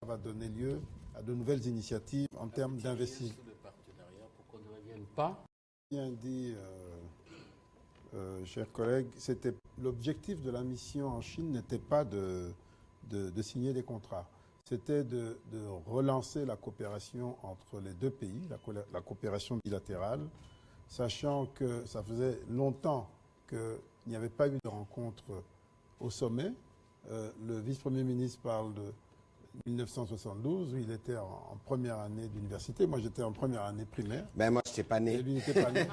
va donner lieu à de nouvelles initiatives en termes d'investissement. Pour qu'on ne revienne pas. Bien dit, chers collègues, l'objectif de la mission en Chine n'était pas de signer des contrats. C'était de relancer la coopération entre les deux pays, la coopération bilatérale, sachant que ça faisait longtemps qu'il n'y avait pas eu de rencontre au sommet. Le vice-premier ministre parle de 1972, où il était en première année d'université. Moi, j'étais en première année primaire. Ben moi, je n'étais pas né. Et lui n'était pas né.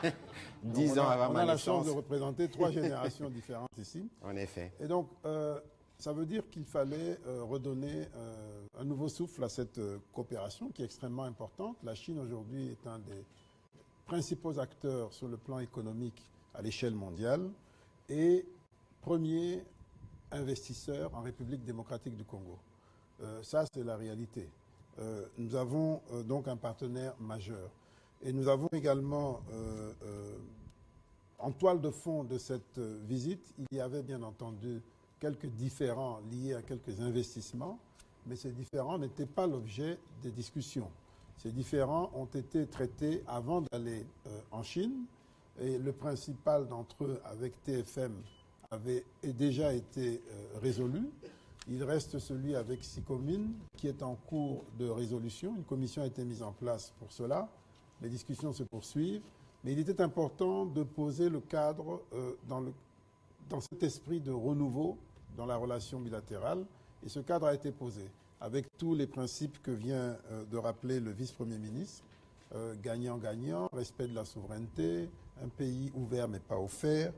10 ans avant ma naissance. On a la chance de représenter 3 générations différentes ici. En effet. Et donc, ça veut dire qu'il fallait redonner un nouveau souffle à cette coopération qui est extrêmement importante. La Chine, aujourd'hui, est un des principaux acteurs sur le plan économique à l'échelle mondiale et premier investisseur en République démocratique du Congo. Ça, c'est la réalité. Nous avons donc un partenaire majeur. Et nous avons également, en toile de fond de cette visite, il y avait bien entendu quelques différends liés à quelques investissements, mais ces différends n'étaient pas l'objet des discussions. Ces différends ont été traités avant d'aller en Chine, et le principal d'entre eux, avec TFM, avait déjà été résolu. Il reste celui avec Sicomine, qui est en cours de résolution. Une commission a été mise en place pour cela. Les discussions se poursuivent. Mais il était important de poser le cadre dans cet esprit de renouveau dans la relation bilatérale. Et ce cadre a été posé avec tous les principes que vient de rappeler le vice-premier ministre. Gagnant-gagnant, respect de la souveraineté, un pays ouvert mais pas offert.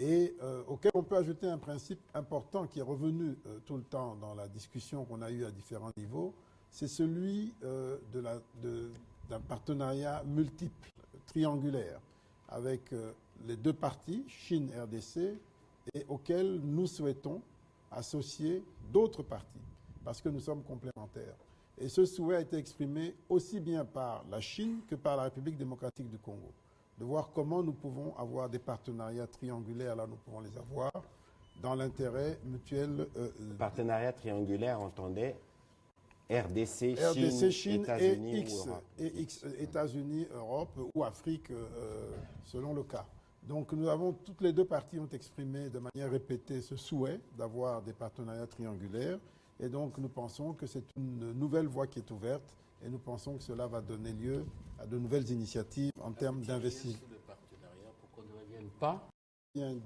Et auquel on peut ajouter un principe important qui est revenu tout le temps dans la discussion qu'on a eue à différents niveaux, c'est celui d'un partenariat multiple, triangulaire, avec les deux parties, Chine, RDC, et auquel nous souhaitons associer d'autres parties, parce que nous sommes complémentaires. Et ce souhait a été exprimé aussi bien par la Chine que par la République démocratique du Congo, de voir comment nous pouvons avoir des partenariats triangulaires, là nous pouvons les avoir, dans l'intérêt mutuel. Partenariat triangulaire, entendait RDC, Chine, États-Unis, États-Unis, Europe ou Afrique, selon le cas. Donc toutes les deux parties ont exprimé de manière répétée ce souhait d'avoir des partenariats triangulaires. Et donc nous pensons que c'est une nouvelle voie qui est ouverte. Et nous pensons que cela va donner lieu à de nouvelles initiatives en termes d'investissement. Pour qu'on ne revienne pas. Bien dit.